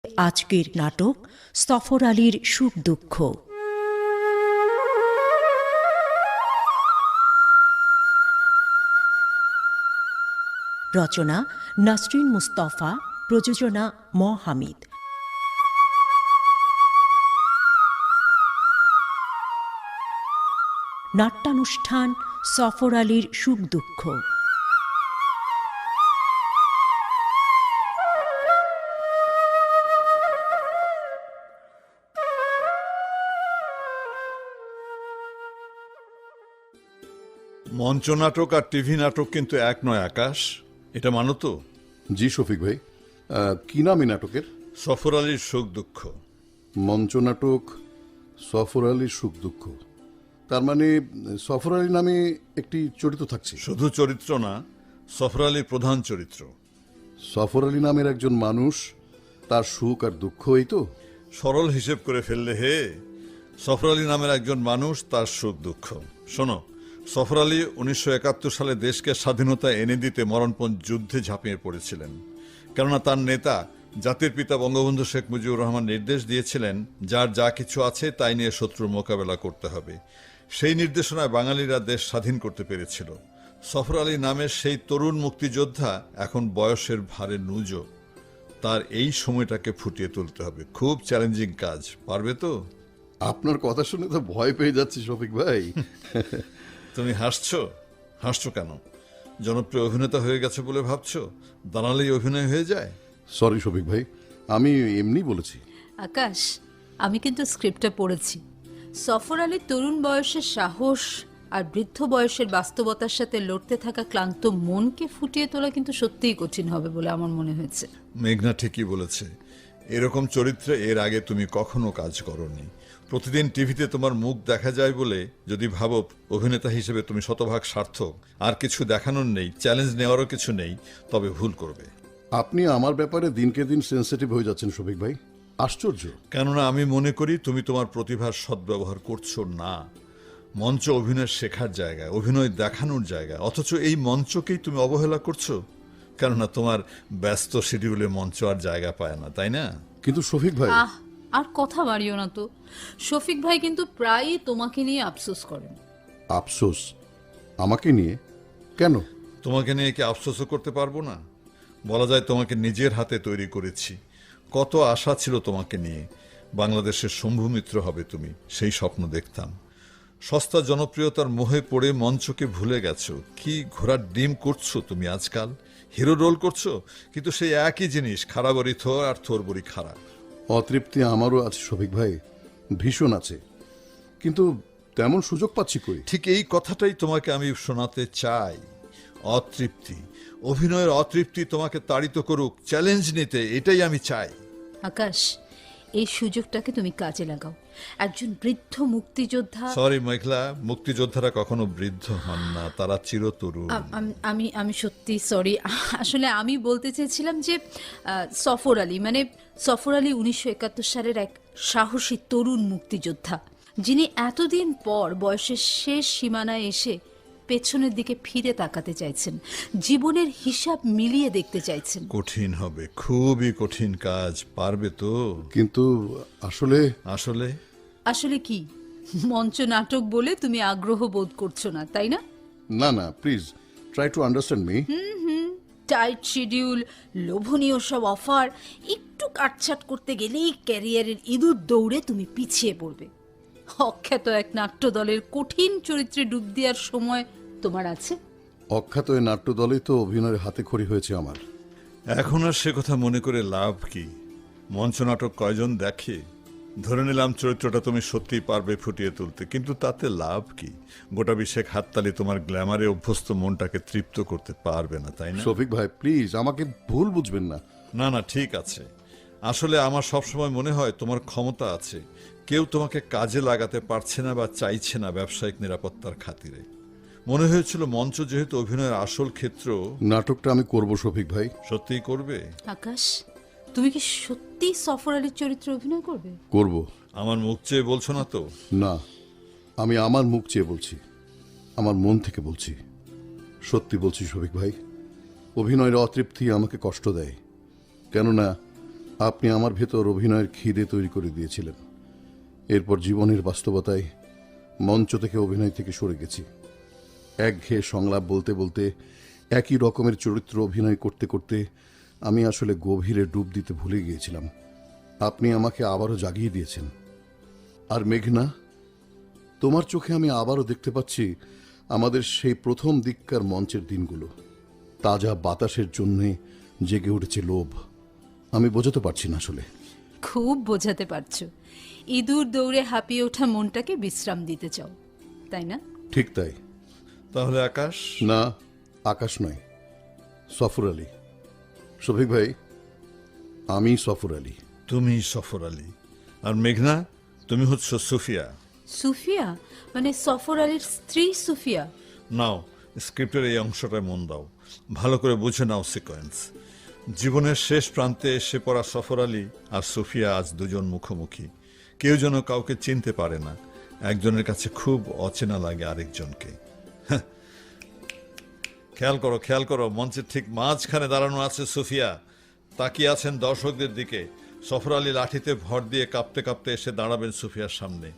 আজকের নাটক সফর আলীর সুখ দুঃখ। রচনা নাসরিন মুস্তফা, প্রযোজনা ম হামিদ। নাট্যানুষ্ঠান সফর আলীর সুখ দুঃখ। মঞ্চ নাটক আর টিভি নাটক কিন্তু এক নয় আকাশ, এটা মানো তো? জি শফিক ভাই, কি নাম এই নাটকের? সফর আলীর সুখ দুঃখ। মঞ্চ নাটক সফর আলীর সুখ দুঃখ, তার মানে সফর আলী নামে একটি চরিত্র থাকছে? শুধু চরিত্র না, সফর আলী প্রধান চরিত্র। সফর আলী নামের একজন মানুষ, তার সুখ আর দুঃখ, এই তো? সরল হিসেব করে ফেললে হে, সফর আলী নামের একজন মানুষ, তার সুখ দুঃখ। শোনো, সফর আলী 1971 সালে দেশকে স্বাধীনতা এনে দিতে মরণপণ যুদ্ধে ঝাঁপিয়ে পড়েছিলেন। কেননা তার নেতা জাতির পিতা বঙ্গবন্ধু শেখ মুজিবুর রহমান নির্দেশ দিয়েছিলেন, যার যা কিছু আছে তাই নিয়ে শত্রুর মোকাবেলা করতে হবে। সেই নির্দেশনায় বাঙালিরা দেশ স্বাধীন করতে পেরেছিল। সফর আলী নামের সেই তরুণ মুক্তিযোদ্ধা এখন বয়সের ভারে নুজো। তার এই সময়টাকে ফুটিয়ে তুলতে হবে। খুব চ্যালেঞ্জিং কাজ, পারবে তো? আপনার কথা শুনে তো ভয় পেয়ে যাচ্ছি শফিক ভাই। তুমি হাসছো কেন? জনপ্রিয় অভিনেতা হয়ে গেছে বলে ভাবছো দাঁড়ালেই অভিনয় হয়ে যায়? সরি শফিক ভাই, আমি এমনি বলেছি। আকাশ, আমি কিন্তু স্ক্রিপ্টটা পড়েছি। সফর আলীর তরুণ বয়সের সাহস আর বৃদ্ধ বয়সের বাস্তবতার সাথে লড়তে থাকা ক্লান্ত মনকে ফুটিয়ে তোলা কিন্তু সত্যিই কঠিন হবে বলে আমার মনে হয়েছে। মেঘনা ঠিকই বলেছে। এরকম চরিত্রে এর আগে তুমি কখনো কাজ করনি। প্রতিদিন টিভিতে তোমার মুখ দেখা যায় বলে যদি ভাবো অভিনেতা হিসেবে তুমি শতভাগ সার্থক, আর কিছু দেখানোর নেই, চ্যালেঞ্জ নেওয়ারও কিছু নেই, তবে ভুল করবে। আপনি আমার ব্যাপারে দিনকে দিন সেন্সিটিভ হয়ে যাচ্ছেন শফিক ভাই, আশ্চর্য। কেননা আমি মনে করি তুমি তোমার প্রতিভার সদ্ব্যবহার করছো না। মঞ্চ অভিনয় শেখার জায়গা, অভিনয় দেখানোর জায়গা, অথচ এই মঞ্চকেই তুমি অবহেলা করছো। কেননা তোমার ব্যস্ত শিডিউলে মঞ্চ আর জায়গা পায় না, তাই না? কিন্তু শফিক ভাই। আর কথা বাড়িও না তো। শফিক ভাই কিন্তু প্রায়ই তোমাকে নিয়ে আফসোস করেন। আফসোস? আমাকে নিয়ে? কেন? তোমাকে নিয়ে কি আফসোসও করতে পারবো না? বলা যায় তোমাকে নিজের হাতে তৈরি করেছি। কত আশা ছিল তোমাকে নিয়ে, বাংলাদেশের শম্ভু মিত্র হবে তুমি, সেই স্বপ্ন দেখতাম। সস্তা জনপ্রিয়তার মোহে পড়ে মঞ্চকে ভুলে গেছো। কি ঘোড়ার ডিম করছো তুমি আজকাল? হিরো রোল করছো, কিন্তু সেই একই জিনিস, খারাপ বড়ি থোর আর থোর বড়ি খারাপ। অতৃপ্তি আমারও আছে শফিক ভাই, ভীষণ আছে, কিন্তু তেমন সুযোগ পাচ্ছি কই। ঠিক এই কথাটাই তোমাকে আমি শোনাতে চাই। অতৃপ্তি, অভিনয়ের অতৃপ্তি তোমাকে তাড়িত করুক, চ্যালেঞ্জ নিতে, এটাই আমি চাই। আকাশ, এই সুযোগটাকে তুমি কাজে লাগাও। একজন বৃদ্ধ মুক্তিযোদ্ধা। সরি মেঘলা, মুক্তিযোদ্ধারা কখনো বৃদ্ধ হন না, তারা চিরতরুণ। আমি সত্যি সরি। আসলে আমি বলতে চেয়েছিলাম যে সফর আলী, মানে সফর আলী 1971 সালের এক সাহসী তরুণ মুক্তিযোদ্ধা, যিনি এতদিন পর বয়সের শেষ সীমানায় এসে পেছনের দিকে ফিরে তাকাতে চাইছেন, জীবনের হিসাব মিলিয়ে দেখতে চাইছেন। কঠিন হবে, খুবই কঠিন কাজ, পারবে তো? কিন্তু আসলে আসলে আসলে কি? মঞ্চ নাটক বলে তুমি আগ্রহ বোধ করছো না, তাই না? না না, please try to understand me. Tight schedule, লোভনীয় সব অফার, একটু কাটছাট করতে গেলেই ক্যারিয়ারের ইঁদুর দৌড়ে তুমি পিছিয়ে পড়বে। অখ্যাত এক নাট্য দলের কঠিন চরিত্রে ডুব দেওয়ার সময় তোমার আছে? অখ্যাত এই নাট্য দলেই তো অভিনয়ের হাতে খড়ি হয়েছে আমার। এখন আর সে কথা মনে করে লাভ কি? মঞ্চ নাটক কয়জন দেখে? ধরে নিলাম চরিত্রটা তুমি সত্যিই পারবে ফুটিয়ে তুলতে, কিন্তু তাতে লাভ কি? গোটা বিশেক হাততালি তোমার গ্ল্যামারে অভ্যস্ত মনটাকে তৃপ্ত করতে পারবে না, তাই না? শফিক ভাই প্লিজ আমাকে ভুল বুঝবেন না। না না, ঠিক আছে। আসলে আমার সবসময় মনে হয় তোমার ক্ষমতা আছে, কেউ তোমাকে কাজে লাগাতে পারছে না বা চাইছে না ব্যবসায়িক নিরাপত্তার খাতিরে। মনে হয়েছিল মঞ্চ যেহেতু অভিনয়ের আসল ক্ষেত্র। নাটকটা আমি করব শফিক ভাই। সত্যিই করবে? আকাশ, তুমি কি সত্যি সফর আলীর চরিত্রে অভিনয় করবে? করব। আমার মুখ চেয়ে বলছো না তো? না, আমি আমার মুখ চেয়ে বলছি, আমার মন থেকে বলছি, সত্যি বলছি শফিক ভাই। অভিনয়ের অতৃপ্তি আমাকে কষ্ট দেয়, কেননা আপনি আমার ভেতর অভিনয়ের খিদে তৈরি করে দিয়েছিলেন। এরপর জীবনের বাস্তবতায় মঞ্চ থেকে অভিনয় থেকে সরে গেছি। একঘেয়ে সংলাপ বলতে বলতে একই রকমের চরিত্র অভিনয় করতে করতে আমি আসলে গভীরে ডুব দিতে ভুলে গিয়েছিলাম। আপনি আমাকে আবারও জাগিয়ে দিয়েছেন। আর মেঘনা, তোমার চোখে আমি আবারও দেখতে পাচ্ছি আমাদের সেই প্রথম দিককার মঞ্চের দিনগুলো। তাজা বাতাসের জন্যে জেগে উঠেছে লোভ। আমি বোঝাতে পারছি না আসলে। খুব বোঝাতে পারছো। ইঁদুর দৌড়ে হাঁপিয়ে ওঠা মনটাকে বিশ্রাম দিতে চাও, তাই না? ঠিক তাই। তাহলে আকাশ? না, আকাশ নয়, সফর আলী। শফিক ভাই, আমি সফর আলী। তুমি সফর আলী। আর মেঘনা, তুমি হচ্ছে সুফিয়া। সুফিয়া মানে সফর আলীর স্ত্রী সুফিয়া? নাও, স্ক্রিপ্টের এই অংশটায় মন দাও, ভালো করে বুঝে নাও সিকোয়েন্স। জীবনের শেষ প্রান্তে এসে পড়া সফর আলী আর সুফিয়া আজ দুজন মুখোমুখি। কেউ যেন কাউকে চিনতে পারে না, একজনের কাছে খুব অচেনা লাগে আরেকজনকে। খেয়াল করো, মঞ্চের ঠিক মাঝখানে দাঁড়ানো আছে সুফিয়া। তাকিয়ে আছেন দর্শকদের দিকে। সফর আলী লাঠিতে ভর দিয়ে কাঁপতে কাঁপতে এসে দাঁড়াবেন সুফিয়ার সামনে।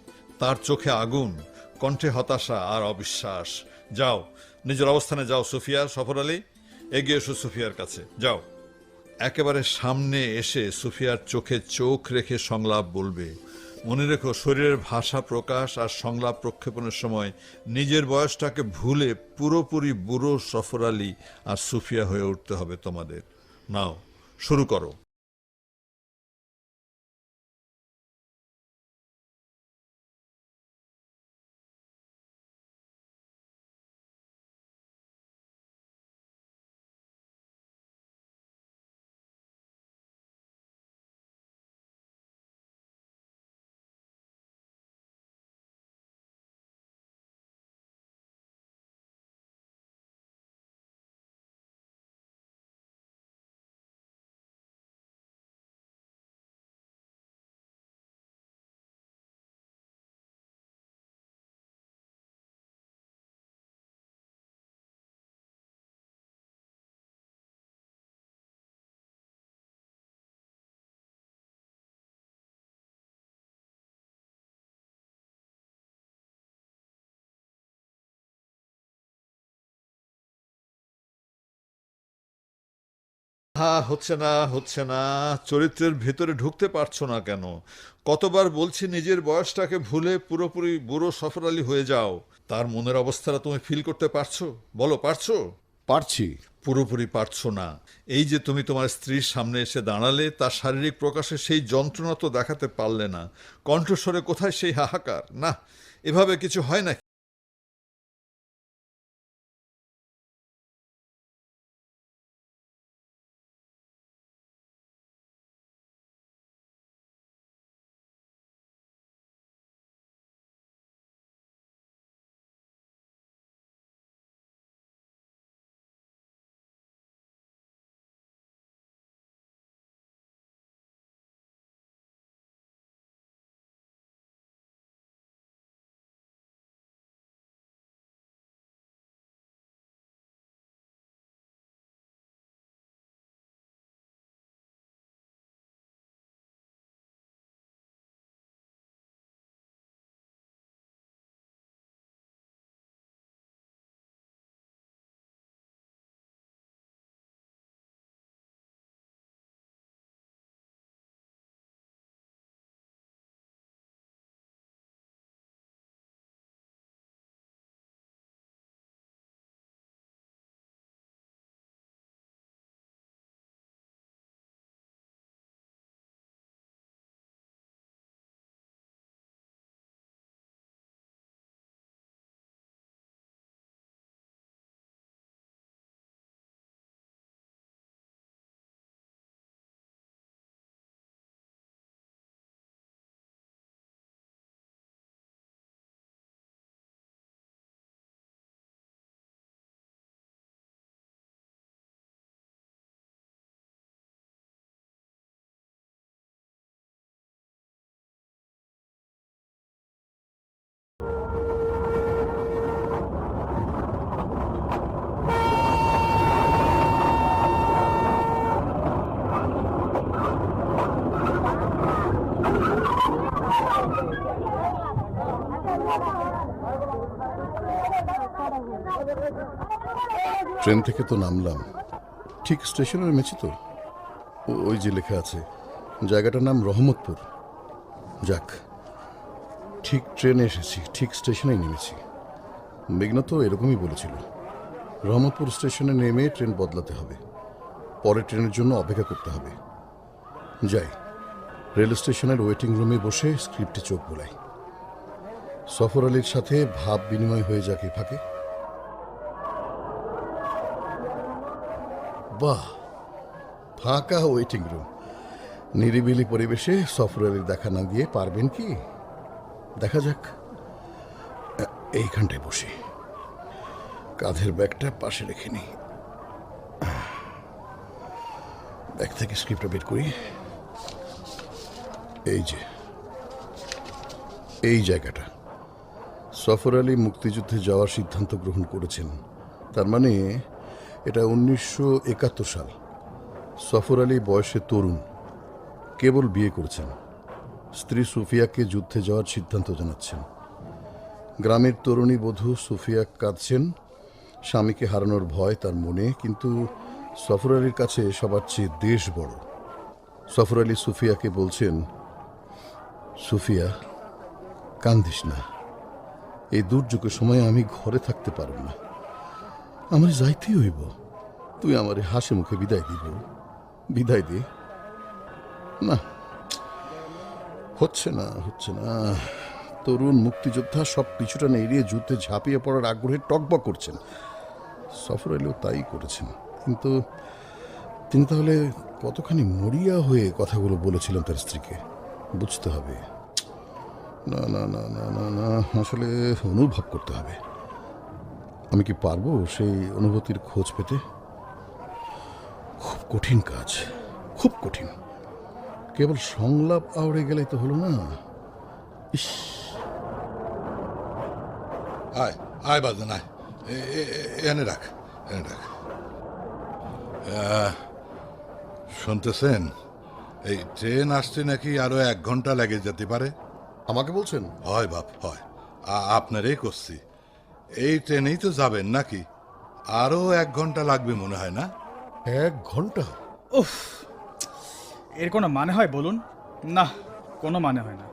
তার চোখে আগুন, কণ্ঠে হতাশা আর অবিশ্বাস। যাও, নিজের অবস্থানে যাও সুফিয়া। সফর আলী, এগিয়ে এসো সুফিয়ার কাছে, যাও। একেবারে সামনে এসে সুফিয়ার চোখে চোখ রেখে সংলাপ বলবে। মনে রেখো, শরীরের ভাষা প্রকাশ আর সংলাপ প্রক্ষেপণের সময় নিজের বয়সটাকে ভুলে পুরোপুরি বুড়ো সফর আলী আর সুফিয়া হয়ে উঠতে হবে তোমাদের। নাও, শুরু করো। হচ্ছে না, চরিত্রের ভেতরে ঢুকতে পারছো না কেন? কতবার বলছি নিজের বয়সটাকে ভুলে পুরোপুরি বুড়ো সফর আলী হয়ে যাও। তার মনের অবস্থাটা তুমি ফিল করতে পারছো? বলো, পারছো? পারছি। পুরোপুরি পারছো না। এই যে তুমি তোমার স্ত্রীর সামনে এসে দাঁড়ালে, তার শারীরিক প্রকাশে সেই যন্ত্রণা তো দেখাতে পারলে না। কণ্ঠস্বরে কোথায় সেই হাহাকার? না, এভাবে কিছু হয় না। ট্রেন থেকে তো নামলাম, ঠিক স্টেশনে নেমেছি তো। ওই যে লেখা আছে, জায়গাটার নাম রহমতপুর। যাক, ঠিক ট্রেনে এসেছি, ঠিক স্টেশনেই নেমেছি। মেঘনা তো এরকমই বলেছিল, রহমতপুর স্টেশনে নেমে ট্রেন বদলাতে হবে, পরে ট্রেনের জন্য অপেক্ষা করতে হবে। যাই, রেল স্টেশনের ওয়েটিং রুমে বসে স্ক্রিপ্টে চোখ বোলাই। সফর আলীর সাথে ভাব বিনিময় হয়ে যাক এই ফাঁকে। বাহ, ফাঁকা ওয়েটিং রুম, নিরিবিলি পরিবেশে সফর আলীর দেখা না দিয়ে পারবেন কি? দেখা যাক। এইখানটায় বসে কাঁধের ব্যাগটা পাশে রেখে নি, ব্যাগ থেকে স্ক্রিপ্টটা বের করি। এই যে এই জায়গাটা, সফর আলী মুক্তিযুদ্ধে যাওয়ার সিদ্ধান্ত গ্রহণ করেছেন, তার মানে এটা 1971 সাল। সফর আলী বয়সে তরুণ, কেবল বিয়ে করেছেন। স্ত্রী সুফিয়াকে যুদ্ধে যাওয়ার সিদ্ধান্ত জানাচ্ছেন। গ্রামের তরুণী বধূ সুফিয়া কাঁদছেন, স্বামীকে হারানোর ভয় তার মনে, কিন্তু সফর আলীর কাছে সবার চেয়ে দেশ বড়। সফর আলী সুফিয়াকে বলছেন, সুফিয়া কান্দিস না, এই দুর্যোগের সময় আমি ঘরে থাকতে পারব না, আমার যাইতেই হইব, তুই আমার হাসি মুখে বিদায় দিব, বিদায় দে। না, হচ্ছে না, হচ্ছে না। তরুণ মুক্তিযোদ্ধা সব পিছুটা এড়িয়ে যুদ্ধে ঝাঁপিয়ে পড়ার আগ্রহে টকবক করছেন। সফর আলীও তাই করেছেন, কিন্তু তিনি তাহলে কতখানি মরিয়া হয়ে কথাগুলো বলেছিলেন তার স্ত্রীকে, বুঝতে হবে। না না না না না না, আসলে অনুভব করতে হবে। আমি কি পারবো সেই অনুভূতির খোঁজ পেতে? খুব কঠিন কাজ, খুব কঠিন। কেবল সংলাপ আওড়ে গেলেই তো হলো না। ইস, আয় আয় বাজান আয়, এনে রাখ, এনে রাখ। শুনতেছেন, এই ট্রেন আসতে নাকি আরো 1 ঘন্টা লেগে যেতে পারে। আমাকে বলছেন? হয় বাপ হয়, আপনারই করছি। এই ট্রেনেই তো যাবেন নাকি? আরো 1 ঘন্টা লাগবে মনে হয় না? 1 ঘন্টা? উফ, এর কোনো মানে হয় বলুন? না, কোনো মানে হয় না।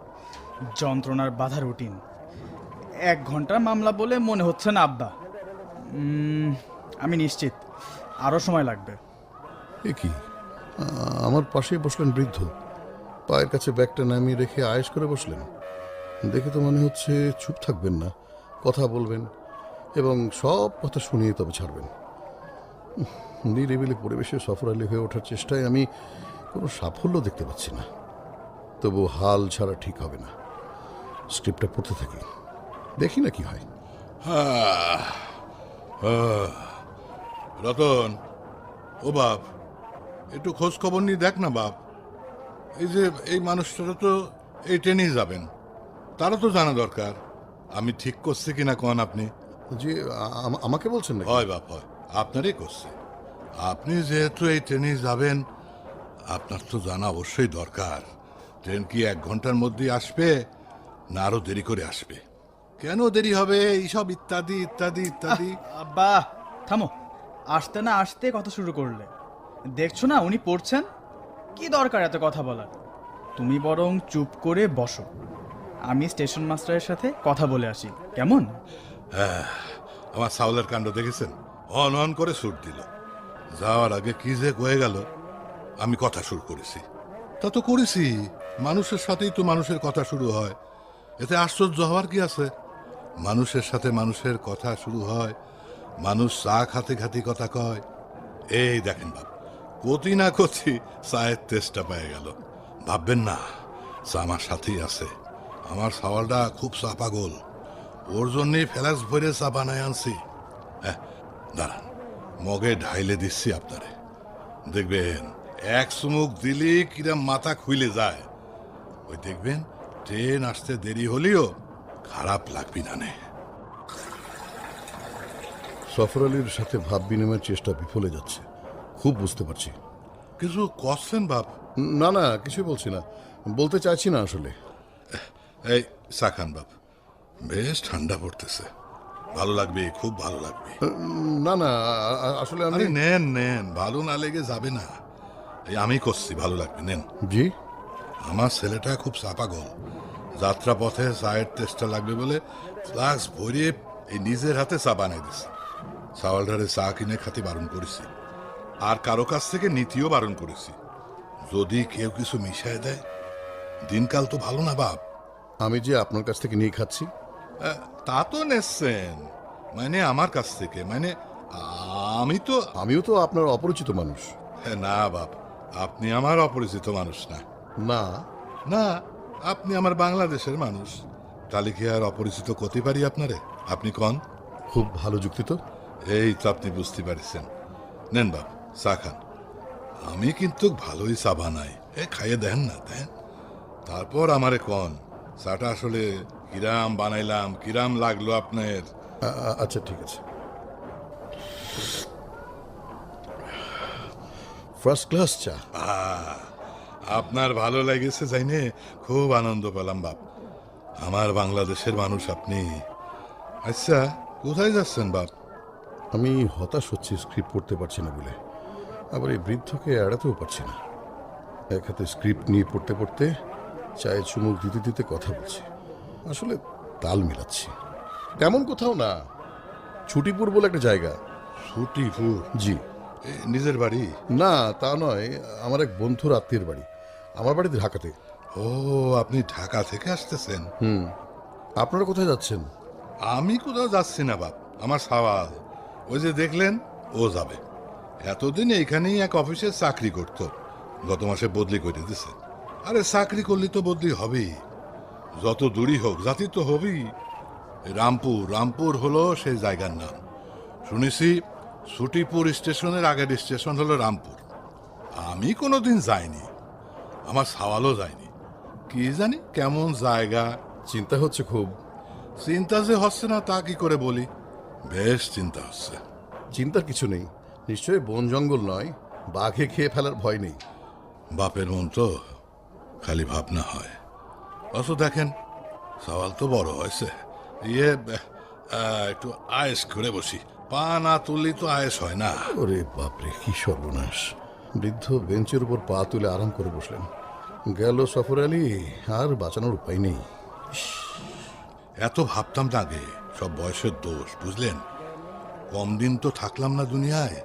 যন্ত্রণার বাধা রুটিন। 1 ঘন্টার মামলা বলে মনে হচ্ছে না আব্বা। আমি নিশ্চিত আরও সময় লাগবে। এ কি, আমার পাশেই বসলেন বৃদ্ধ, পায়ের কাছে ব্যাগটা নামিয়ে রেখে আয়েশ করে বসলেন। দেখে তো মনে হচ্ছে চুপ থাকবেন না, কথা বলবেন এবং সব কথা শুনিয়ে তবে ছাড়বেন। নিরিবিলি পরিবেশে সফর আলী হয়ে ওঠার চেষ্টায় আমি কোনো সাফল্য দেখতে পাচ্ছি না। তবু হাল ছাড়া ঠিক হবে না, স্ক্রিপ্টটা পড়তে থাকি, দেখি না কি হয়। রতন, ও বাপ, একটু খোঁজ খবর নিয়ে দেখ না বাপ। এই যে এই মানুষটারা তো এই ট্রেনেই যাবেন, তারা তো জানা দরকার আমি ঠিক করছি কিনা। কোন আপনি? যে আমাকে বলছেন না? হয় বাপ হয়, আপনারই করছি। আপনি যেহেতু এই ট্রেনে যাবেন, আপনার তো জানা অবশ্যই দরকার ট্রেন কি 1 ঘন্টার মধ্যে আসবে না আরো দেরি করে আসবে, কেন দেরি হবে, এইসব ইত্যাদি ইত্যাদি ইত্যাদি। আব্বা থামো, আসতে না আসতে কথা শুরু করলে। দেখছো না উনি পড়ছেন, কি দরকার এত কথা বলার? তুমি বরং চুপ করে বসো, আমি স্টেশন মাস্টারের সাথে কথা বলে আসি, কেমন? আমার সাউলের কাণ্ড দেখেছেন, অন অন করে সুর দিল। যাওয়ার আগে কি যে কয়ে গেল, আমি কথা শুরু করেছি। তা তো করেছি, মানুষের সাথেই তো মানুষের কথা শুরু হয়, এতে আশ্চর্য হওয়ার কি আছে? মানুষের সাথে মানুষের কথা শুরু হয়, মানুষ চা খাতে খাতে কথা কয়। এই দেখেন বাপ, কতি না কতি চায়ের তেষ্টা পেয়ে গেল। ভাববেন না, চা আমার সাথেই আছে। আমার সাওয়ালটা খুব চা পাগল, ওর জন্যই ফ্লাক্স ভরে চা বানায় আনছি। হ্যাঁ, দাঁড়ান, মগে ঢাইলে দিচ্ছি আপনারে, দেখবেন 1 চুমুক দিলি কিরম মাথা খুইলে যায়। ওই দেখবেন ট্রেন আসতে দেরি হলেও খারাপ লাগবি না। নে সফর আলীর সাথে ভাব বিনিময়ের চেষ্টা বিফলে যাচ্ছে, খুব বুঝতে পারছি। কিছু কষছেন বাপ? না না, কিছুই বলছি না, বলতে চাইছি না আসলে। এই চা খান বাপ, বেশ ঠান্ডা পড়তেছে। ভালো লাগবে, খুব ভালো লাগবে। না না, আসলে আমি আরে নেন নেন, ভালো না লেগে যাবে না। এই আমি করছি, ভালো লাগবে, নেন। জি। আমার ছেলেটা খুব চাপাগল। যাত্রা পথে চায়ের টেস্টটা লাগবে বলে ফ্লাক্স ভরিয়ে এই নিজের হাতে চা বানাই দিছে। চাওয়ালটারে চা কিনে খাতে বারণ করেছি, আর কারো কাছ থেকে নীতিও বারণ করেছি। যদি কেউ কিছু মিশায় দেয়, দিনকাল তো ভালো না বাপ। আমি যে আপনার কাছ থেকে নিয়ে খাচ্ছি। তা তো নেচ্ছেন, মানে আমার কাছ থেকে, মানে আমি তো আমিও তো আপনার অপরিচিত মানুষ। না বাপ, আপনি আমার অপরিচিত মানুষ না। না, না, আপনি আমার বাংলাদেশের মানুষ। তাহলে কি আর অপরিচিত করতে পারি আপনারে? আপনি কন। খুব ভালো যুক্তি তো। এই তো আপনি বুঝতে পারছেন। নেন বাপ, চা খান। আমি কিন্তু ভালোই চা বানাই, খাইয়ে দেন না, দেন। তারপর আমারে কন চাটা আসলে কিরাম বানাইলাম, কিরাম লাগলো আপনার। আচ্ছা ঠিক আছে। ফার্স্ট ক্লাস চা। আপনার ভালো লেগেছে জাইনে খুব আনন্দ পেলাম বাপ। আমার বাংলাদেশের মানুষ আপনি। আচ্ছা, কোথায় যাচ্ছেন বাপ? আমি হতাশ হচ্ছি স্ক্রিপ্ট পড়তে পারছি না বলে, আবার এই বৃদ্ধকে এড়াতেও পারছি না। এক হাতে স্ক্রিপ্ট নিয়ে পড়তে পড়তে চায়ে চুমুক দিতে দিতে কথা বলছি, আসলে তাল মিলাচ্ছি। তেমন কোথাও না, ছুটিপুর বলে একটা জায়গা। ছুটিপুর? জি। নিজের বাড়ি? না তা নয়, আমার এক বন্ধুর আত্মীয়ের বাড়ি। আমার বাড়িতে ঢাকাতে। ও, আপনি ঢাকা থেকে আসতেছেন? আপনারা কোথায় যাচ্ছেন? আমি কোথাও যাচ্ছি না বাপ, আমার সওয়াল ওই যে দেখলেন ও যাবে। এতদিন এইখানেই এক অফিসে চাকরি করত, গত মাসে বদলি করে দিছে। আরে চাকরি করলে তো বদলি হবেই, যত দূরই হোক জাতি তো হবেই। রামপুর, রামপুর হলো সেই জায়গার নাম। শুনেছি ছুটিপুর স্টেশনের আগের স্টেশন হলো রামপুর। আমি কোনোদিন যাইনি, আমার সওয়ালও যায়নি। কি জানি কেমন জায়গা। চিন্তা হচ্ছে খুব। চিন্তা যে হচ্ছে না তা কি করে বলি, বেশ চিন্তা হচ্ছে। চিন্তার কিছু নেই, নিশ্চয়ই বন জঙ্গল নয়, বাঘে খেয়ে ফেলার ভয় নেই। বাপের মন তো খালি ভাবনা হয়। অথচ দেখেন সওয়াল তো বড় হয়েছে। একটু আয়েস করে বসি, পা না তুললেই তো আয়েস হয় না। ওরে বাপরে, কি সর্বনাশ! বৃদ্ধ বেঞ্চের উপর পা তুলে আরাম করে বসলেন। গেল সফর আলী, আর বাঁচানোর উপায় নেই। এত ভাবতাম না আগে, সব বয়সের দোষ, বুঝলেন। কম দিন তো থাকলাম না দুনিয়ায়,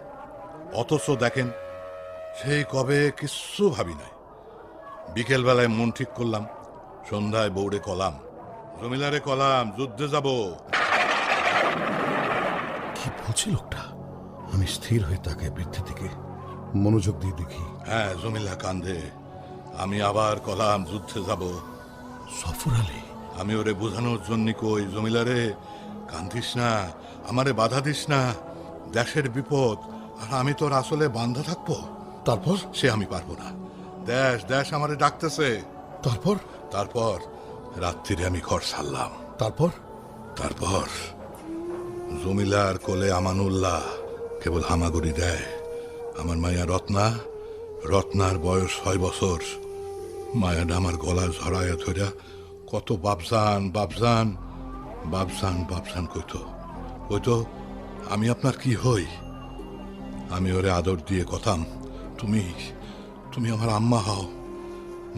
অথচ দেখেন সেই কবে কিচ্ছু ভাবি নাই। বিকেলবেলায় মন ঠিক করলাম, সন্ধ্যায় বৌড়ে কলাম, জমিলারে কলাম যুদ্ধে যাব। কি বলছে লোকটা? আমি স্থির হয়ে তাকে বৃদ্ধের দিকে মনোযোগ দিয়ে দেখি। হ্যাঁ, জমিলা কান্দে। আমি আবার কলাম যুদ্ধে যাব। সফর আলী? আমি ওরে বোঝানোর জন্য কই, জমিলারে কান্দিস না, আমারে বাধা দিস না, দেশের বিপদ, আর আমি তোর আসলে বান্ধা থাকবো। তারপর? সে আমি পারবো না, দেশ দেশ আমারে ডাকতেছে। তারপর? তারপর রাত্রিরে আমি ঘর ছাড়লাম। তারপর? তারপর জমিলার কোলে আমানুল্লাহ কেবল হামাগুড়ি দেয়। আমার মায়া রত্না, রত্নার বয়স 6 বছর। মায়াটা আমার গলা ঝরাইয়া ধরিয়া কত বাবজান বাবজান বাবজান বাবজান কইতো, কইতো আমি আপনার কি হই। আমি ওরে আদর দিয়ে কথাম, তুমি তুমি আমার আম্মা হও।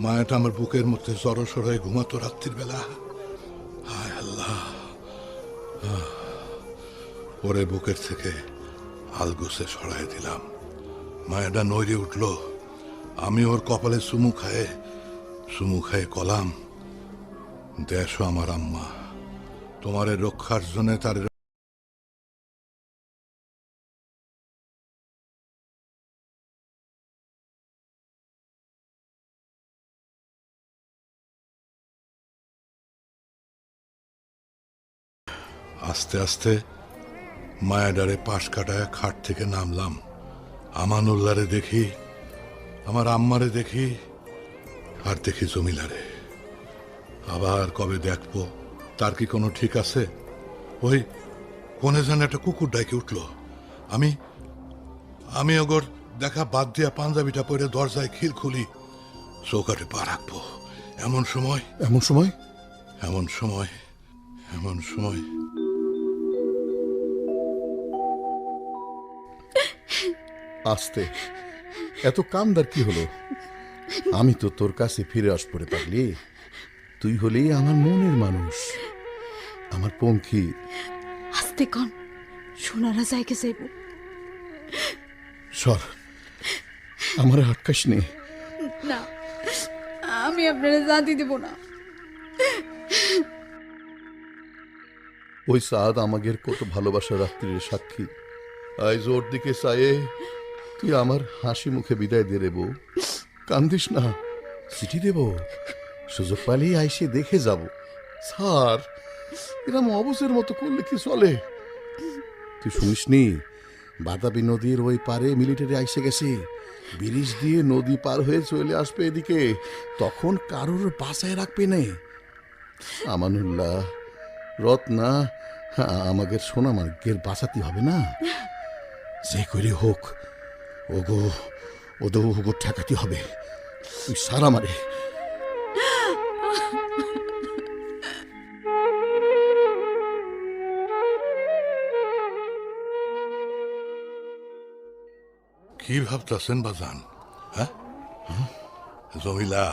মায়াটা আমার বুকের মধ্যে জড়সড় হয়ে ঘুমাতো রাত্রির বেলা। হায় আল্লাহ! ওরে বুকের থেকে আলগোসে সরাই দিলাম। মায়াটা নইরে উঠল। আমি ওর কপালে চুমু খায়ে কলাম, দেশও আমার আম্মা, তোমারে রক্ষার জন্য তার। আস্তে আস্তে মায়াডারে পাশ কাটায় খাট থেকে নামলাম। আমানুল্লারে দেখি, আমার আম্মারে দেখি, আর দেখি জমিলারে। আবার কবে দেখবো তার কি কোনো ঠিক আছে? ওই কোনে যেন একটা কুকুর ডাইকে উঠল। আমি ওগর দেখা বাদ দিয়া পাঞ্জাবিটা পরে দরজায় খিল খুলি, চৌকাঠে পা রাখবো। এমন সময় এমন সময়? এমন সময় এমন সময় আস্তে, এত কামদার কি হলো? আমি তো তোর কাছে ফিরে আসবো রে পাগলি। তুই হলেই আমার মনের মানুষ, আমার পঙ্খী। আস্তে কন, সোনারা জায়গা যাইব। সর, আমার আটকাস নে। না, আমি আপনারা জাতি দেব না। ওই সাদ আমাদের কত ভালোবাসার রাত্রির সাক্ষী। আজ ওর দিকে চায়ে তুই আমার হাসি মুখে বিদায় দে রে বউ। কান্দিস না, চিঠি দেব, সুযোগ পালেই আইসে দেখে যাব। স্যার, এরম অবসের মতো করলে কি চলে? তুই শুনিসনি বাতাবি নদীর ওই পারে মিলিটারি আইসে গেছে, ব্রিজ দিয়ে নদী পার হয়ে চলে আসবে এদিকে, তখন কারোর বাসায় রাখবে না। আমানুল্লাহ, রত্না, আমাদের সোনা মার্গের বাঁচাতে হবে না? যে করে হোক ওগো ওগো ঠেকাতে হবে। তুই সারা মারে। কি ভাবতেছেন বাজান? হ্যাঁ, জমিলা,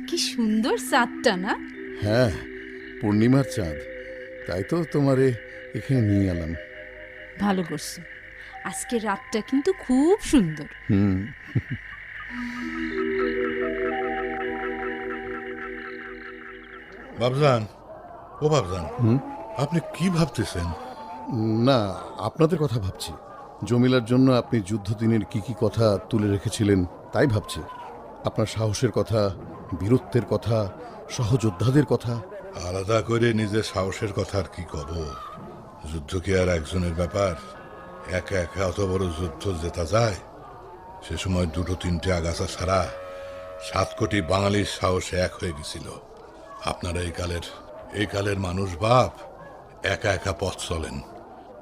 কি সুন্দর চাঁদটা না? হ্যাঁ, পূর্ণিমার চাঁদ, তাই তো তোমারে এখানে নিয়ে এলাম। ভালো করছো, আজকের রাতটা কিন্তু খুব সুন্দর। বাবজান, ও বাবজান, আপনি কি ভাবতেছেন? না, আপনাদের কথা ভাবছি। জমিলার জন্য আপনি যুদ্ধদিনের কি কি কথা তুলে রেখেছিলেন তাই ভাবছি। আপনার সাহসের কথা, বীরত্বের কথা, সহযোদ্ধাদের কথা। আলাদা করে নিজের সাহসের কথা আর কি কব? যুদ্ধ কি আর একজনের ব্যাপার? একা একা অত বড় যুদ্ধ জেতা যায়? সে সময় 2-3টে আগাছা ছাড়া 7 কোটি বাঙালির সাহস এক হয়ে গেছিল। আপনারা এই কালের মানুষ বাপ একা একা পথ চলেন।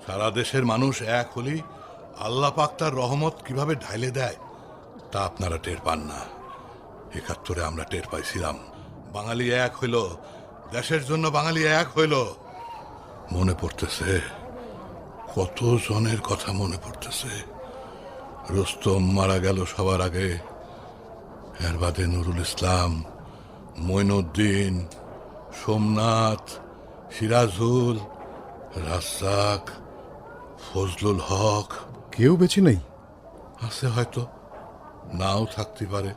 সারা দেশের মানুষ এক হলি আল্লাহ পাক তার রহমত কিভাবে ঢাইলে দেয় তা আপনারা টের পান না। 71-এ আমরা টের পাইছিলাম। বাঙালি এক হইল, দেশের জন্য বাঙালি এক হইল। মনে পড়তেছে, কত জনের কথা মনে পড়তেছে। রুস্তম মারা গেল সবার আগে, এর বাদে নুরুল ইসলাম, মঈনুদ্দিন, সোমনাথ, সিরাজুল, রাজ্জাক, ফজলুল হক। কেউ বেঁচে নেই? আছে হয়তো, নাও থাকতে পারে।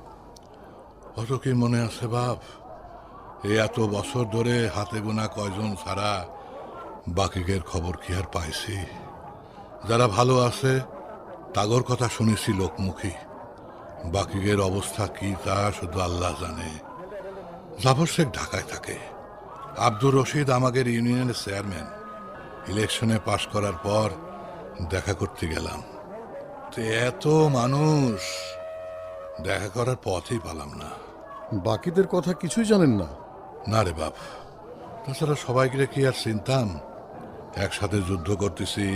অত কি মনে আছে বাপ? এই এত বছর ধরে হাতে গোনা কয়জন ছাড়া বাকিদের খবর কি আর পাইছি? যারা ভালো আছে তাগর কথা শুনেছি লোকমুখী। বাকিদের অবস্থা কি তা শুধু আল্লাহ জানে। জাফর শেখ ঢাকায় থাকে, আব্দুর রশিদ আমাদের ইউনিয়নের চেয়ারম্যান। ইলেকশনে পাশ করার পর দেখা করতে গেলাম, তো এত মানুষ, দেখা করার পথই পেলাম না। বাকিদের কথা কিছুই জানেন না? না রে বাপ, তাছাড়া সবাইকে কি আর চিনতাম? একসাথে যুদ্ধ করতেছি,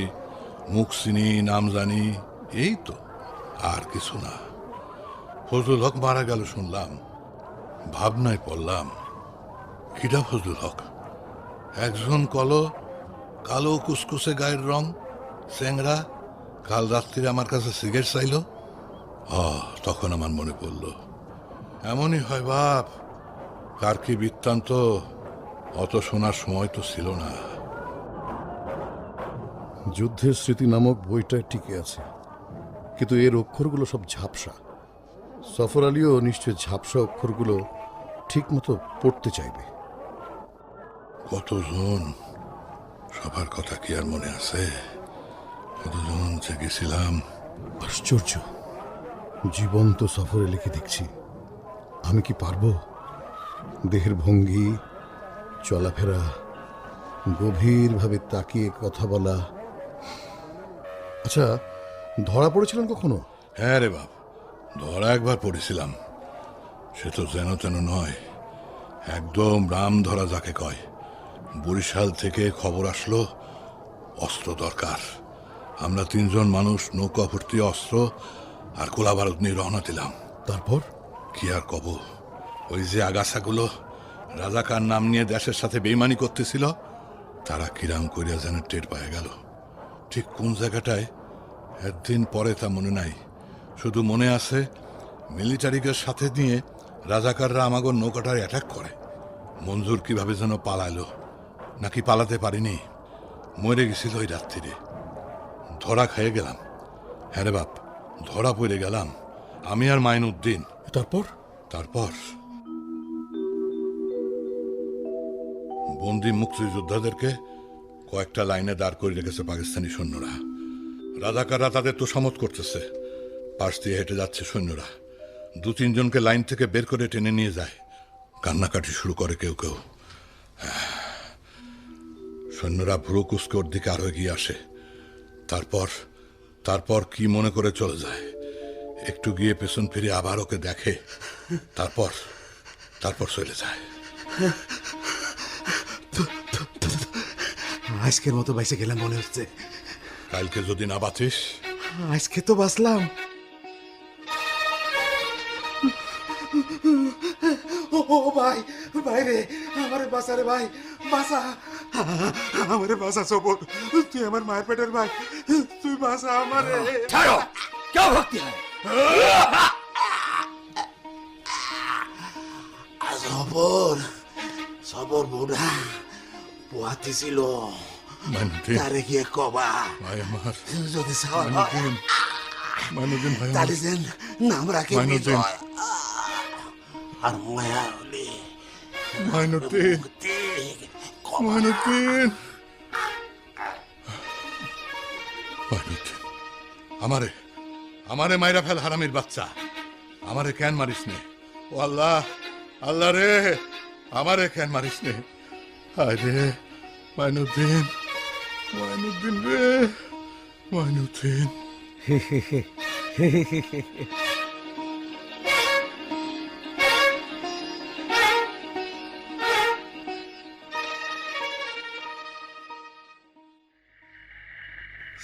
মুখ চিনি, নাম জানি, এই তো, আর কিছু না। ফজলুল হক মারা গেল শুনলাম, ভাবনায় পড়লাম, কিডা ফজলুল হক? একজন কালো কুসকুসে গায়ের রং, চেংড়া, কাল রাত্রিরে আমার কাছে সিগারেট চাইল। তখন আমার মনে পড়ল, এমনই হয় বাপ, কার কি বৃত্তান্ত অত শোনার সময় তো ছিল না। যুদ্ধের স্মৃতি নামক বইটা টিকে আছে, কিন্তু এর অক্ষরগুলো সব ঝাপসা। সফর আলীও নিশ্চয় ঝাপসা অক্ষরগুলো ঠিক মতো পড়তে চাইবে। কতজন, সবার কথা কি আর মনে আছে? কতজন যে গেছিলাম। আশ্চর্য, জীবন্ত সফরে লিখে দেখছি। আমি কি পারবো? দেহের ভঙ্গি, চলাফেরা, গভীরভাবে তাকিয়ে কথা বলা। আচ্ছা, ধরা পড়েছিলেন কখনো? হ্যাঁ রে বাপ, ধরা একবার পড়েছিলাম। সে তো যেন তেন নয়, একদম রাম ধরা যাকে কয়। বরিশাল থেকে খবর আসলো অস্ত্র দরকার। আমরা 3 জন মানুষ নৌকা ভর্তি অস্ত্র আর গোলা বারুদ নিয়ে রওনা দিলাম। তারপর? কি আর কব, ওই যে আগাছাগুলো রাজাকার নাম নিয়ে দেশের সাথে বেইমানি করতেছিল, তারা কিরাম করিয়া যেন টের পায়ে গেল। ঠিক কোন জায়গাটায় একদিন পরে তা মনে নাই, শুধু মনে আছে মিলিটারিকে সাথে নিয়ে রাজাকাররা আমাগো নৌকাটায় অ্যাটাক করে। মঞ্জুর কিভাবে যেন পালাইলো, নাকি পালাতে পারিনি, মরে গেছিল ওই রাত্রিরে। ধরা খেয়ে গেলাম। হ্যাঁ রে বাপ, ধরা পড়ে গেলাম আমি আর মাইনুদ্দিন। তারপর বন্দি মুক্তিযোদ্ধাদেরকে কয়েকটা লাইনে দাঁড় করে রেখেছে পাকিস্তানি সৈন্যরা। রাজাকাররা তাদের তোষামত করতেছে, পাশ দিয়ে হেঁটে যাচ্ছে সৈন্যরা। 2-3 জনকে লাইন থেকে বের করে টেনে নিয়ে যায়, কান্নাকাটি শুরু করে কেউ কেউ। সৈন্যরা ভ্রু কুচকে ওর দিকে আরো এগিয়ে আসে। তারপর কি মনে করে চলে যায়। একটু গিয়ে পেছন ফিরে আবার ওকে দেখে, তারপর চলে যায়। আজকের মতো বাইসে গেলাম মনে হচ্ছে। কালকে যদি না বাঁচিস? আজকে তো বাঁচলাম। ও ভাই, ভাই রে, আমারে বাঁচা রে ভাই, বাঁচা, আমারে বাঁচা সবর। তুই আমার মায়ের পেটের ভাই, তুই বাঁচা আমারে। ছাড়ো, क्या भक्ति है? সবর বুড়া পোয়াতি ছিল, মাইনুদ্দিন তারে গিয়ে কবা ভাই আমার, যদি সাওয়ার হয় মাইনুদ্দিন ভাই আমার, তাহলে যেন নাম রাখে মাইনুদ্দিন। বিজয়। আর মায়া হলে মাইনুদ্দিন, মুক্তি। মাইনুদ্দিন। মাইনুদ্দিন, আমারে আমারে মাইরা ফেল হারামির বাচ্চা, আমারে কেন মারিস নে? ও আল্লাহ, আল্লাহ রে, আমারে কেন মারিস নে? হায় রে মাইনুদ্দিন, মাইনুদ্দিন রে, মাইনুদ্দিন।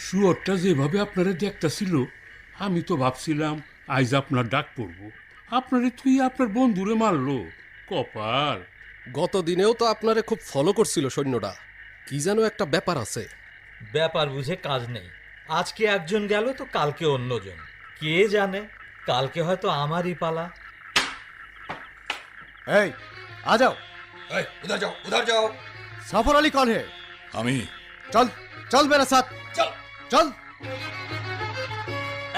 শুয়োরটা যেভাবে আপনারা দেখতেছিল, আমি তো ভাবছিলাম আজ আপনার ডাক পড়ব, আপনারে তুই আপনার বন্ধুরে মারলো। কপাল। গত দিনেও তো আপনারে খুব ফলো করছিল সৈন্যরা, কি যেন একটা ব্যাপার আছে। ব্যাপার বুঝে কাজ নেই, আজকে একজন গেল তো কালকে অন্যজন, কে জানে কালকে হয়তো আমারই পালা। এই आ जाओ, উধার যাও। सफर अली कौन है? আমি चल चल मेरे साथ, চল चल।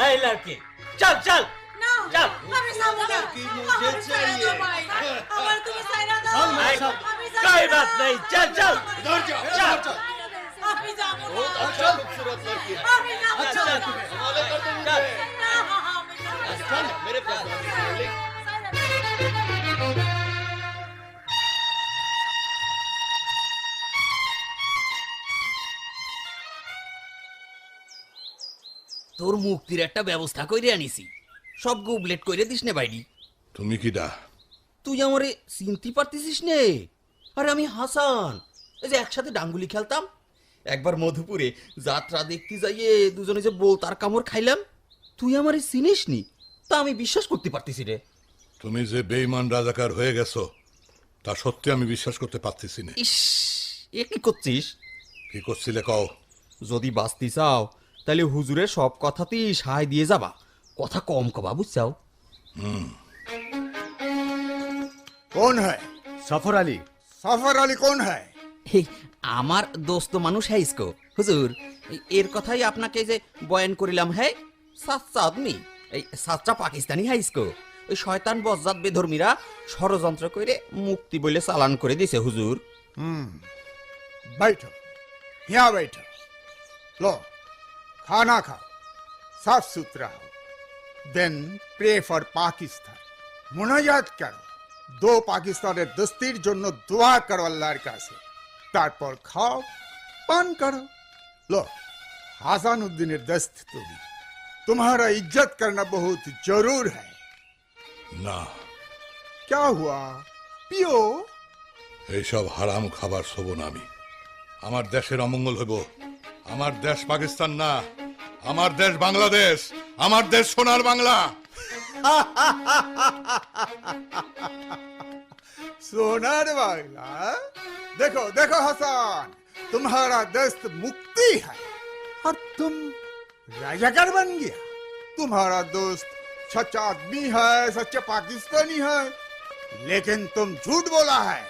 এই লড়কি, চল চল চল। এই, कोई बात नहीं, चल चल उधर जाओ, चल चल। তোর মুক্তির একটা ব্যবস্থা কইরে আনিছি, সব গুবলেট কইরে দিস নে বাইডি। তুমি কিডা? তুই আমারে চিনতে পারতেছিস নে? আরে আমি হাসান, এই যে একসাথে ডাঙ্গুলি খেলতাম, একবার মধুপুরে যাত্রা দেখতে যাইয়ে দুজনে যে বল তার কামড় খাইলাম, তুই আমারে চিনিস নি? তা আমি বিশ্বাস করতে পারতেছি রে। তুমি যে বেঈমান রাজাকার হয়ে গেছো তা সত্যি আমি বিশ্বাস করতে পারতেছি না। ইস, এ কি করছিস? কি করছিলে কও? যদি বাঁচতে চাও তাহলে হুজুরের সব কথাতেই সায় দিয়ে যাবা, কথা কম কবা, বুঝছাও? कौन है? सफर अली। सफर अली कौन है? এই, আমার দোস্ত মানুষ হাইসকো হুজুর, এর কথাই আপনাকে যে বয়ান করিলাম। হ্যাঁ, সাচ্চা আদমি, এই সাচ্চা পাকিস্তানি হাইসকো। ওই শয়তান বজ্জাত বেধর্মীরা ষড়যন্ত্র করে মুক্তি বলে চালান করে দিছে হুজুর। बैठो, यहाँ बैठो, लो खाना खाओ, साफ सुथरा हो, देन प्रे फॉर पाकिस्तान, मुनाजात करो, दो पाकिस्ताনের দস্তির জন্য দোয়া করো আল্লাহর কাছে, তারপর খাও পান করো। लो হাসান উদ্দিনের দস্ত তুমি, तुम्हारा इज्जत करना बहुत जरूर है। না, क्या हुआ? पियो। এইসব হারাম খাবার শোভ না আমি। আমার দেশের অমঙ্গল হইব। আমার দেশ পাকিস্তান না, আমার দেশ বাংলাদেশ, আমার দেশ সোনার বাংলা। सोनार बांग्ला। देखो देखो हसन, तुम्हारा दस्त मुक्ति है और तुम राजाकार बन गया। तुम्हारा दोस्त सच्चा आदमी है, सच्चा पाकिस्तानी है, लेकिन तुम झूठ बोला है।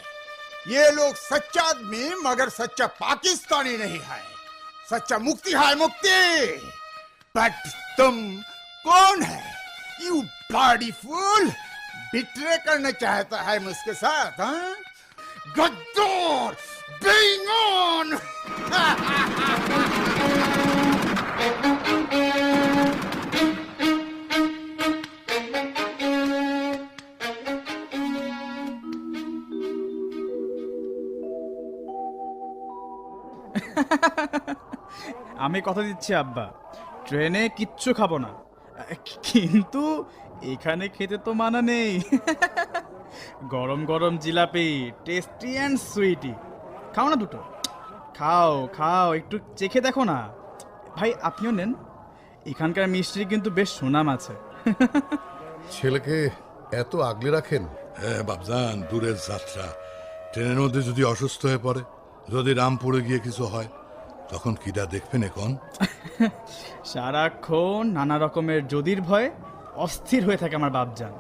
ये लोग सच्चा आदमी मगर सच्चा पाकिस्तानी नहीं है। सच्चा मुक्ति है, मुक्ति। बट तुम कौन है? यू ब्लडी फूल, बिट्रे करना चाहता है मुझके साथ, हाँ? गद्दार, बेईमान। আমি কথা দিচ্ছি আব্বা, ট্রেনে কিচ্ছু খাবো না, কিন্তু এখানে খেতে তো মানা নেই। গরম গরম জিলাপি, টেস্টি অ্যান্ড সুইটি। খাও না দুটো, খাও খাও, একটু চেখে দেখো না। ভাই আপনিও নেন, এখানকার মিষ্টির কিন্তু বেশ সুনাম আছে। ছেলেকে এত আগলে রাখেন? হ্যাঁ বাবজান, দূরের যাত্রা, ট্রেনের মধ্যে যদি অসুস্থ হয়ে পড়ে, যদি রামপুরে গিয়ে কিছু হয়, তখন কিডা দেখবেন এখন? সারাক্ষণ নানা রকমের যদির ভয়ে অস্থির হয়ে থাকে আমার বাপজান।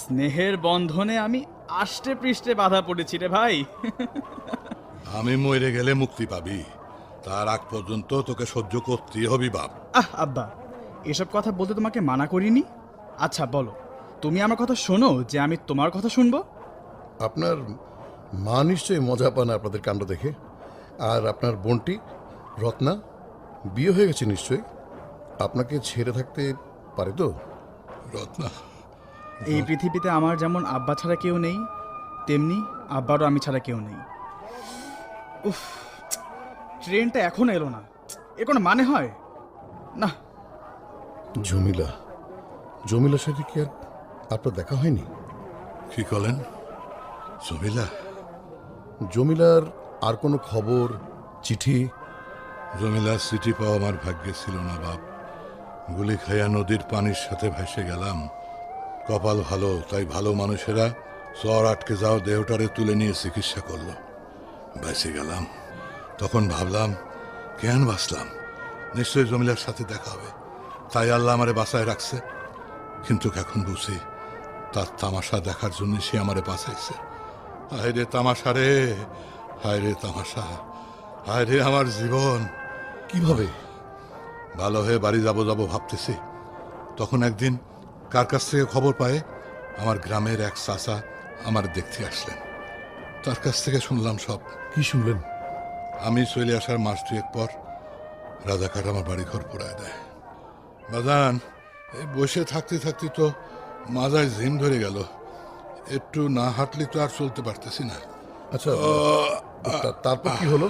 স্নেহের বন্ধনে আমি আষ্টে পৃষ্ঠে বাধা পড়েছি রে ভাই। আমি মরে গেলে মুক্তি পাবি, তার আগ পর্যন্ত তোকে সহ্য করতেই হবি বাপ। আব্বা, এসব কথা বলতে তোমাকে মানা করিনি। আচ্ছা বলো, তুমি আমার কথা শোনো যে আমি তোমার কথা শুনবো? আপনার মা নিশ্চয়ই মজা পান আপনাদের কাণ্ড দেখে। আর আপনার বোনটি রত্না বিয়ে হয়ে গেছে নিশ্চয়ই? আপনাকে ছেড়ে থাকতে পারে তো? রত্না, এই পৃথিবীতে আমার যেমন আব্বা ছাড়া কেউ নেই, তেমনি আব্বারও আমি ছাড়া কেউ নেই। উফ, ট্রেনটা এখন এলো না, এর কোনো মানে হয় না। জমিলা, জমিলার সাথে কি আর আপনার দেখা হয়নি? কি করলেন? জমিলা? জমিলার আর কোনো খবর, চিঠি? জমিলার চিঠি পাওয়া আমার ভাগ্যে ছিল না বাপ। গুলি খাইয়া নদীর পানির সাথে ভেসে গেলাম। কপাল ভালো, তাই ভালো মানুষেরা জ্বর আটকে যাও দেহটারে তুলে নিয়ে চিকিৎসা করলো, বেঁচে গেলাম। তখন ভাবলাম কেন বাঁচলাম, নিশ্চয়ই জমিলার সাথে দেখা হবে, তাই আল্লাহ আমারে বাঁচায় রাখছে। কিন্তু এখন বুঝি তার তামাশা দেখার জন্য সে আমারে বাঁচাইছে। হায় রে তামাশা রে, হায় রে তামাশা, হায় রে আমার জীবন। কিভাবে? ভালো হয়ে বাড়ি যাবো যাবো ভাবতেছি, তখন একদিন কার কাছ থেকে খবর পায় আমার গ্রামের এক চাচা আমার দেখতে আসলেন। তার কাছ থেকে শুনলাম সব। কি শুনলেন? আমি চলে আসার মাস দুয়েক পর রাজাকার আমার বাড়ি ঘর পোড়ায় দেয়। বাজান, এই বসে থাকতে থাকতে তো মাজায় ঝিম ধরে গেল, একটু না হাঁটলে তো আর চলতে পারতেছি না। আচ্ছা, তারপর কি হলো?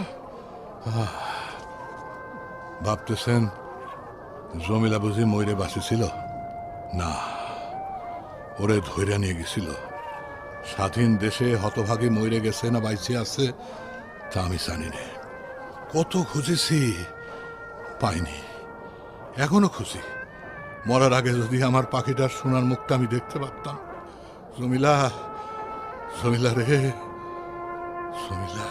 ভাবতেছেন জমিলা বুঝি ময়ূরে বাঁচেছিল? না, ওরে ধৈর্য নিয়ে গেছিল। স্বাধীন দেশে হতভাগী ময়ূরে গেছে না বাইচে আছে তা আমি জানি না। কত খুঁজেছি, পাইনি, এখনো খুঁজি। মরার আগে যদি আমার পাখিটার সোনার মুখটা আমি দেখতে পারতাম। জমিলা, জমিলা রে, জমিলা।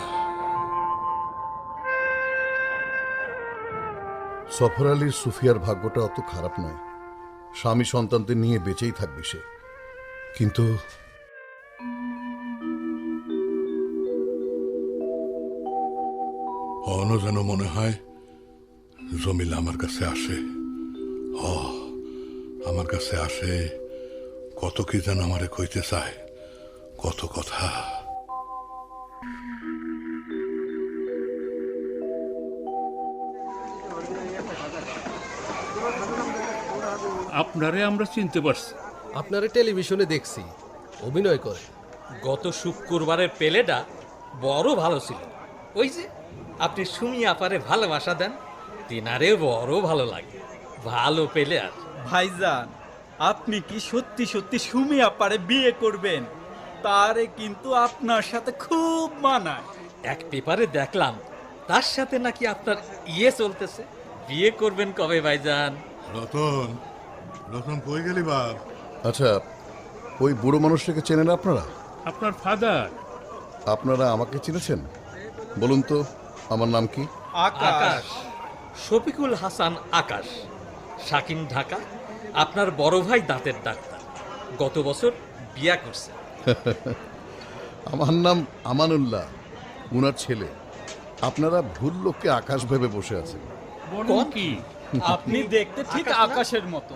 সফর আলীর সুফিয়ার ভাগ্যটা অত খারাপ নয়, স্বামী সন্তানদের নিয়ে বেঁচেই থাকবে সে। কিন্তু অন যেন মনে হয় জমিলা আমার কাছে আসে, আমার কাছে আসে, কত কি যেন আমারে কইতে চায়, কত কথা। আপনারে আমরা চিনতে পারছি। আপনারে টেলিভিশনে দেখছি অভিনয় করে। গত শুক্রবারের পেলেটা বড় ভালো ছিল। ওই যে আপনি সুমি আপারে ভালোবাসা দেন, তিনারে বড় ভালো লাগে। ভালো পেলে আর ভাইজান, আপনি কি সত্যি সত্যি সুমি আপারে বিয়ে করবেন? তারে কিন্তু আপনার সাথে খুব মানায়। এক পেপারে দেখলাম তার সাথে নাকি আপনার ইয়ে চলতেছে। বিয়ে করবেন কবে ভাইজান? রতন, রতন কই গেলি বাপ? আচ্ছা, ওই বুড়ো মানুষটাকে চেনেন আপনারা? আপনার ফাদার। আপনারা আমাকে চিনেছেন? বলুন তো, আমার নাম কি? আকাশ, শফিকুল হাসান আকাশ, শাকিন, ঢাকা। আপনার বড় ভাই দাঁতের ডাক্তার, গত বছর বিয়া করছে। আমার নাম আমানুল্লাহ, উনার ছেলে। আপনারা ভুল লোককে আকাশ ভেবে বসে আছেন। বলুন কি? আপনি দেখতে ঠিক আকাশের মতো।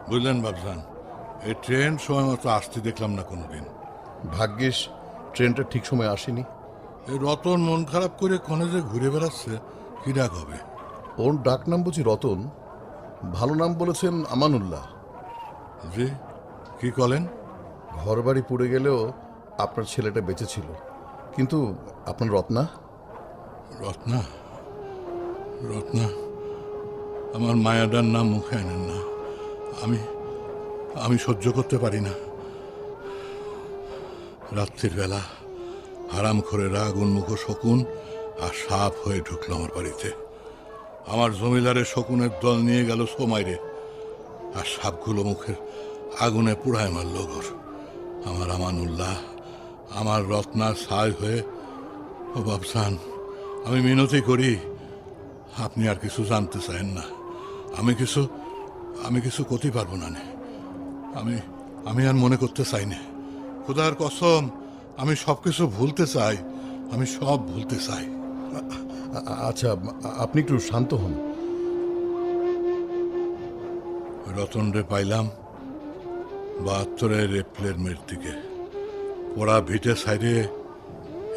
বুঝলেন বাবজান, এই ট্রেন সময় মতো আসতে দেখলাম না কোনোদিন। ভাগ্যিস ট্রেনটা ঠিক সময় আসেনি। এই রতন মন খারাপ করে কনে যে ঘুরে বেড়াচ্ছে, কি ডাক হবে? ওর ডাক নাম বুঝি রতন? ভালো নাম বলেছেন আমানুল্লাহ। জি, কি কলেন? ঘর বাড়ি পুড়ে গেলেও আপনার ছেলেটা বেঁচে ছিল, কিন্তু আপনার রত্না? রত্না, রত্না, আমার মায়াদার নাম মুখে আনেন না। আমি সহ্য করতে পারি না। রাত্রির বেলা হারাম করে আগুন মুখ শকুন আর সাপ হয়ে ঢুকলো আমার বাড়িতে। আমার জমিদারের শকুনের দল নিয়ে গেল সোমাইরে, আর সাপগুলো মুখের আগুনে পুড়ায় মারল ঘর। আমার আমানুল্লাহ, আমার রত্নার ছাই হয়ে। ও বাবসান, আমি মিনতি করি, আপনি আর কিছু জানতে চান না। আমি কিছু করতে পারবো না। আমি আর মনে করতে চাই না। খোদার কসম, আমি সব কিছু ভুলতে চাই, আমি সব ভুলতে চাই। আচ্ছা, আপনি একটু শান্ত হন। রতন রে পাইলাম 72 এপ্রিলের মেয়ের দিকে। পোড়া ভিটে সাইডে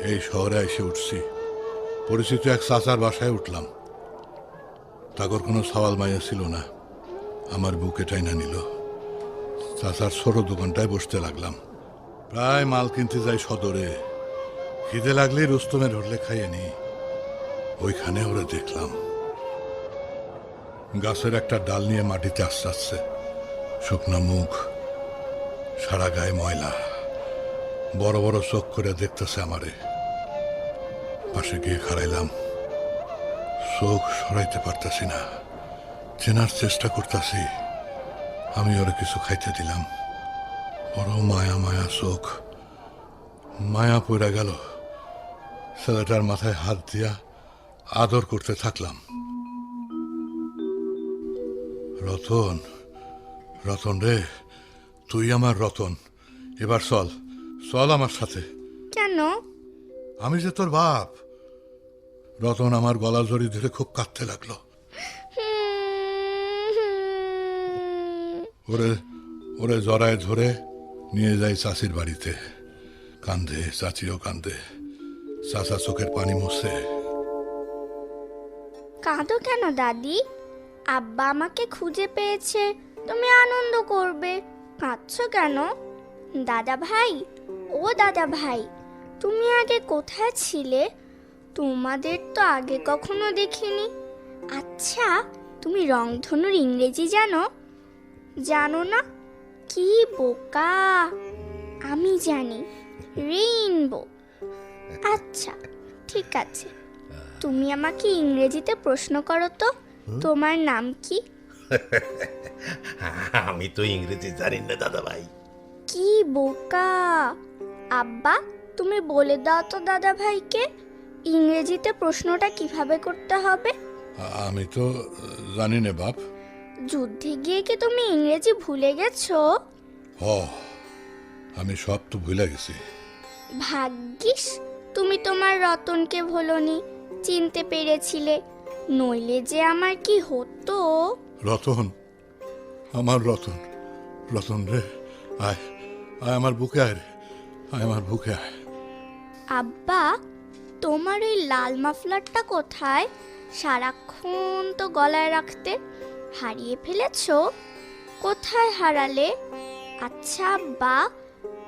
এই শহরে এসে উঠছি। পরিচিত এক চাচার বাসায় উঠলাম। তাগর কোনো সওয়াল মাইয়া ছিল না। আমার বুকে টাইনা নিল। চাচার ছোট দোকানটায় বসতে লাগলাম। প্রায় মাল কিনতে যাই সদরে। খিদে লাগলেই রুস্তমের হোটেলে খাইয়ে নি। ওইখানে ওরে দেখলাম গাছের একটা ডাল নিয়ে মাটিতে আশ্রাচ্ছে, শুকনা মুখ, সারা গায়ে ময়লা, বড় বড় চোখ করে দেখতেছে আমারে। পাশে গিয়ে খাড়াইলাম, চোখ সরাইতে পারতাছি না, চেনার চেষ্টা করতেছি। আমি ওরে কিছু খাইতে দিলাম। বড় মায়া মায়া চোখ, মায়া পড়ে গেল। ছেলেটার মাথায় হাত দিয়া আদর করতে থাকলাম। রতন, রতন রে, তুই আমার রতন। এবার চল, চল আমার সাথে। কেন? আমি যে তোর বাপ। রতন আমার গলা জড়ি ধরে খুব কাঁদতে লাগলো। ওরে ওরে জড়ায় ধরে নিয়ে যাই চাচির বাড়িতে। কান্দে, চাচিও কান্দে। চাচা চোখের পানি মুছে। কাঁদো কেন দাদি? আব্বা আমাকে খুঁজে পেয়েছে, তুমি আনন্দ করবে। কাঁদছো কেন? দাদা ভাই, ও দাদা ভাই, তুমি আগে কোথায় ছিলে? তোমাদের তো আগে কখনো দেখিনি। আচ্ছা, তুমি রংধনুর ইংরেজি জানো? জানো না? কি বোকা! আমি জানি, রেইনবো। আচ্ছা, ঠিক আছে, তুমি আমাকে ইংরেজিতে প্রশ্ন করো তো, তোমার নাম কি? আমি তো ইংরেজি জানি না দাদা ভাই। কি বোকা! আব্বা, তুমি বলে দাও তো দাদা ভাইকে ইংরেজিতে প্রশ্নটা কিভাবে করতে হবে। আমি তো জানি না বাপ। যুদ্ধে গিয়ে কি তুমি ইংরেজি ভুলে গেছো? ও, আমি সব তো ভুলে গেছি। ভাগ্যিস তুমি তোমার রতনকে ভোলনি, চিনতে পেরেছিলে, নইলে যে আমার কি হতো। রতন, আমার রতন, রতন রে, আয় আয় আমার বুকে আয় রে, আয় আমার বুকে আয়। আব্বা, তোমার ওই লাল মাফলারটা কোথায়? সারাক্ষণ তো গলায় রাখতে, হারিয়ে ফেলেছো? কোথায় হারালে? আচ্ছা আব্বা,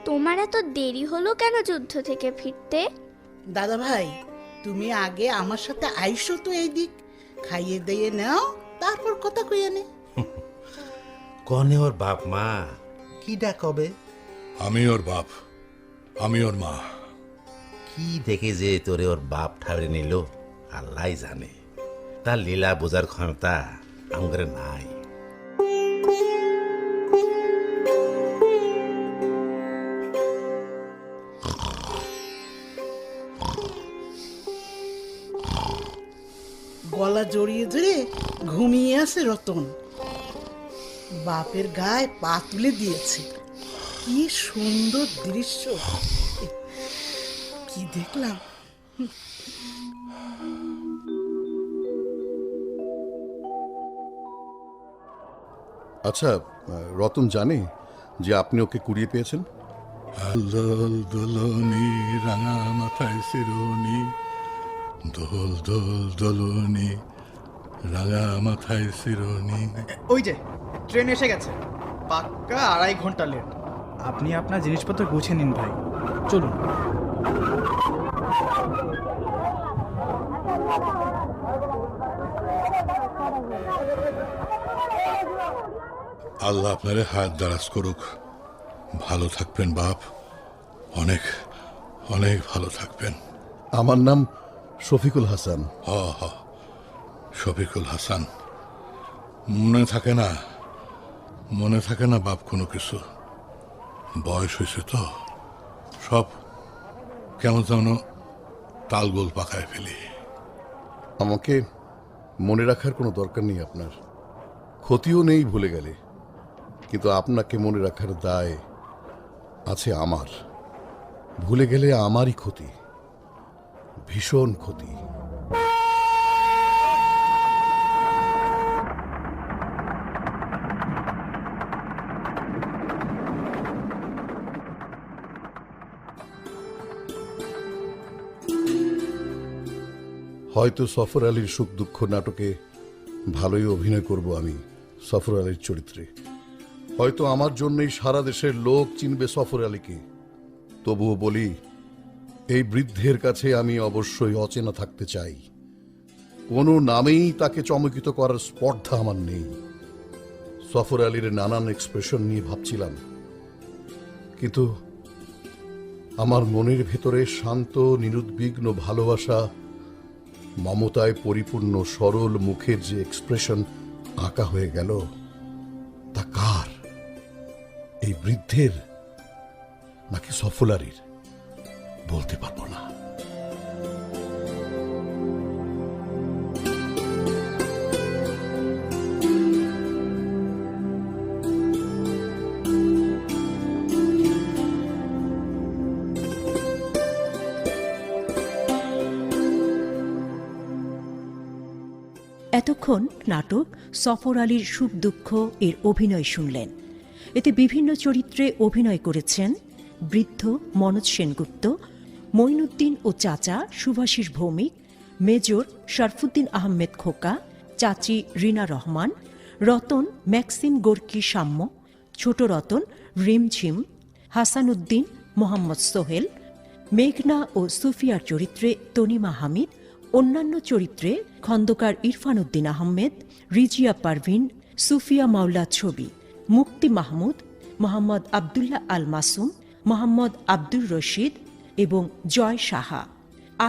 তোমার এত দেরি হলো কেন যুদ্ধ থেকে ফিরতে? দাদা ভাই, তুমি আগে আমার সাথে আইসো তো এই দিক, খাইয়ে দিয়ে নাও, তারপর কথা কইয়া নে। কনে ওর বাপ মা কি ডাকবে? আমি ওর বাপ, আমি ওর মা। কি দেখে যে তোরে ওর বাপ ঠাউরে নিল আল্লাহ জানে। তার লীলা বোঝার ক্ষমতা আমাদের নাই। গলা জড়িয়ে ধরে ঘুমিয়ে আছে রতন। বাপের গায়ে পা তুলে দিয়েছে। কি সুন্দর দৃশ্য! কি দেখলাম! আচ্ছা, রতন জানে যে আপনি ওকে কুড়িয়ে পেয়েছেন? দোল দোলনি রাঙা মাথায় শিরোনি, দোল দোল দোলনি রাঙা মাথায় শিরোনি। ওই যে ট্রেন এসে গেছে, পাক্কা 2.5 ঘন্টা লেট। আপনি আপনার জিনিসপত্র গুছিয়ে নিন ভাই, চলুন। আল্লাহ আপনারে হাত দারাজ করুক। ভালো থাকবেন বাপ, অনেক অনেক ভালো থাকবেন। আমার নাম শফিকুল হাসান। হ হ, শফিকুল হাসান। মনে থাকে না, মনে থাকে না বাপ কোনো কিছু। বয়স হয়েছে তো, সব কেমন যেন তালগোল পাকায় ফেলি। আমাকে মনে রাখার কোনো দরকার নেই আপনার, ক্ষতিও নেই ভুলে গেলে, কিন্তু আপনাকে মনে রাখার দায় আছে আমার। ভুলে গেলে আমারই ক্ষতি, ভীষণ ক্ষতি। হয়তো সফর আলীর সুখ দুঃখ নাটকে ভালোই অভিনয় করব আমি সফর আলীর চরিত্রে। হয়তো আমার জন্যই সারা দেশের লোক চিনবে সফর আলীকে। তবুও বলি, এই বৃদ্ধের কাছে আমি অবশ্যই অচেনা থাকতে চাই। কোনো নামেই তাকে চমকিত করার স্পর্ধা আমার নেই। সফর আলীর নানান এক্সপ্রেশন নিয়ে ভাবছিলাম, কিন্তু আমার মনের ভেতরে শান্ত নিরুদ্বিগ্ন ভালোবাসা, মমতায় পরিপূর্ণ সরল মুখের যে এক্সপ্রেশন আঁকা হয়ে গেল, তা কার? এই বৃদ্ধের নাকি সফর আলীর? বলতে পারবো না। এতক্ষণ নাটক সফর আলীর সুখ দুঃখ এর অভিনয় শুনলেন। এতে বিভিন্ন চরিত্রে অভিনয় করেছেন বৃদ্ধ মনোজ সেনগুপ্ত, মঈনুদ্দিন ও চাচা সুভাষিস ভৌমিক, মেজর শরফুদ্দিন আহমেদ খোকা, চাচি রিনা রহমান, রতন ম্যাক্সিম গোর্কি সাম্য, ছোট রতন রিমঝিম, হাসানুদ্দিন মোহাম্মদ সোহেল, মেঘনা ও সুফিয়ার চরিত্রে তনিমা হামিদ, অন্যান্য চরিত্রে খন্দকার ইরফান উদ্দিন আহমেদ, রিজিয়া পারভিন, সুফিয়া মাওলা ছবি, মুক্তি মাহমুদ, মোহাম্মদ আবদুল্লাহ আল মাসুম, মোহাম্মদ আব্দুর রশিদ এবং জয় সাহা।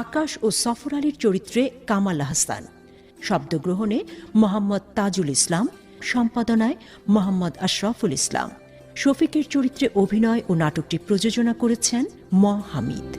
আকাশ ও সফর আলীর চরিত্রে কামাল হাসান। শব্দগ্রহণে মোহাম্মদ তাজুল ইসলাম, সম্পাদনায় মোহাম্মদ আশরাফুল ইসলাম। শফিকের চরিত্রে অভিনয় ও নাটকটি প্রযোজনা করেছেন ম হামিদ।